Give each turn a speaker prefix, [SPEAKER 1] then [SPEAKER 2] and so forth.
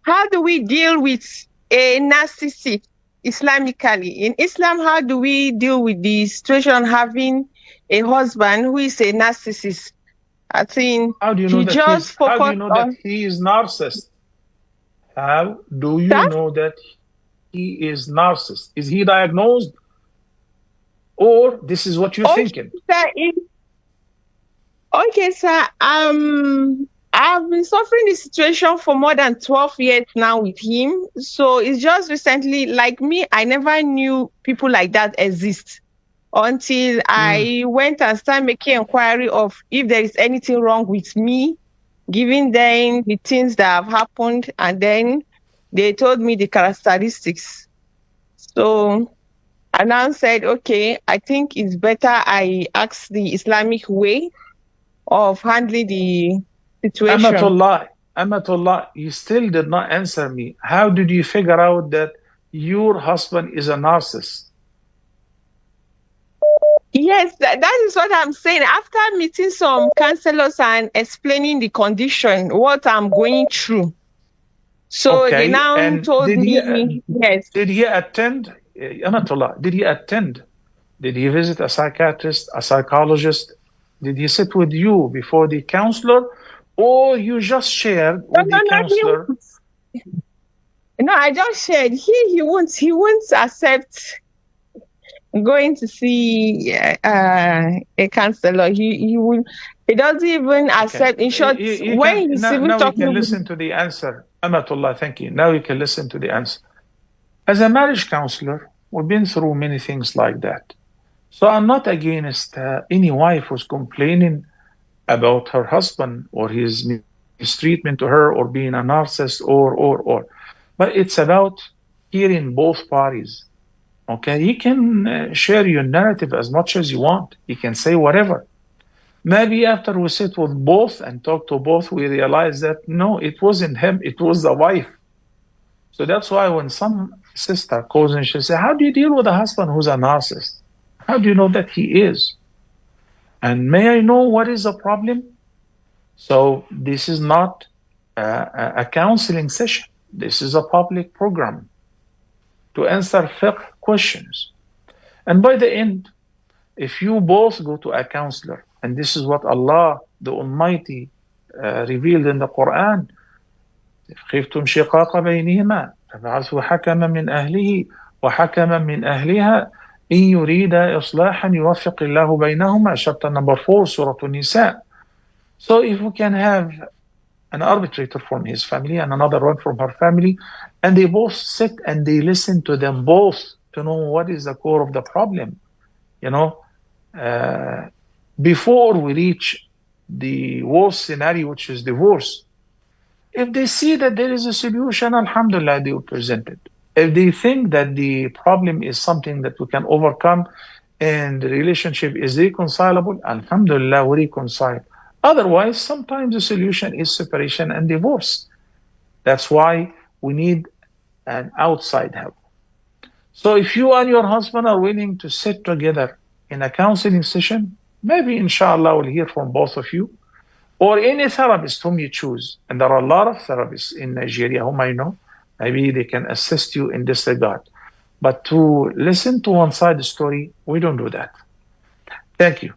[SPEAKER 1] how do we deal with a narcissist Islamically? In Islam, how do we deal with the situation having a husband who is a narcissist? I think
[SPEAKER 2] How do you know
[SPEAKER 1] he
[SPEAKER 2] that
[SPEAKER 1] just
[SPEAKER 2] how do you
[SPEAKER 1] focused
[SPEAKER 2] know that
[SPEAKER 1] on
[SPEAKER 2] he is narcissist? How do you
[SPEAKER 1] that.
[SPEAKER 2] know that he is narcissist? Is he diagnosed, or this is what you're
[SPEAKER 1] Okay,
[SPEAKER 2] thinking?
[SPEAKER 1] sir. Okay, sir. I've been suffering this situation for more than 12 years now with him. So it's just recently, like me, I never knew people like that exist until
[SPEAKER 2] Mm.
[SPEAKER 1] I went and started making inquiry of if there is anything wrong with me, giving them the things that have happened, and then they told me the characteristics. So I now said, okay, I think it's better I ask the Islamic way of handling the situation.
[SPEAKER 2] Amatullah, you still did not answer me. How did you figure out that your husband is a narcissist?
[SPEAKER 1] Yes, that is what I'm saying. After meeting some counselors and explaining the condition, what I'm going through. So they
[SPEAKER 2] Okay,
[SPEAKER 1] now
[SPEAKER 2] and
[SPEAKER 1] told me, yes.
[SPEAKER 2] did he attend, Amatullah, did he attend? Did he visit a psychiatrist, a psychologist? Did he sit with you before the counselor, or you just shared
[SPEAKER 1] No,
[SPEAKER 2] with
[SPEAKER 1] no,
[SPEAKER 2] the
[SPEAKER 1] no,
[SPEAKER 2] counselor?
[SPEAKER 1] no, I just shared. He won't accept going to see a counselor. He doesn't even
[SPEAKER 2] Okay,
[SPEAKER 1] accept. In short,
[SPEAKER 2] you can
[SPEAKER 1] when he's
[SPEAKER 2] now.
[SPEAKER 1] even
[SPEAKER 2] Now you
[SPEAKER 1] talking
[SPEAKER 2] can
[SPEAKER 1] with
[SPEAKER 2] listen to the answer, Amatullah. Thank you. Now you can listen to the answer. As a marriage counselor, we've been through many things like that. So I'm not against any wife who's complaining about her husband or his mistreatment to her or being a narcissist or. But it's about hearing both parties. Okay, you can share your narrative as much as you want. You can say whatever. Maybe after we sit with both and talk to both, we realize that no, it wasn't him, it was the wife. So that's why when some sister calls and she says, how do you deal with a husband who's a narcissist? How do you know that he is? And may I know what is the problem? So this is not a counseling session. This is a public program to answer fiqh questions. And by the end, if you both go to a counselor, and this is what Allah, the Almighty, revealed in the Quran, إذ خفتم شقاق بينهما فبعثوا حكما من أهله وحكما من أهلها إن يريد إصلاحا يوفق الله بينهما. Chapter number 4, Surah An-Nisa. So if we can have an arbitrator from his family and another one from her family, and they both sit and they listen to them both to know what is the core of the problem, you know, before we reach the worst scenario, which is divorce. If they see that there is a solution, alhamdulillah, they will present it. If they think that the problem is something that we can overcome and the relationship is reconcilable, alhamdulillah, we reconcile. Otherwise, sometimes the solution is separation and divorce. That's why we need an outside help. So if you and your husband are willing to sit together in a counseling session, maybe inshallah we'll hear from both of you, or any therapist whom you choose. And there are a lot of therapists in Nigeria whom I know. Maybe they can assist you in this regard. But to listen to one side story, we don't do that. Thank you.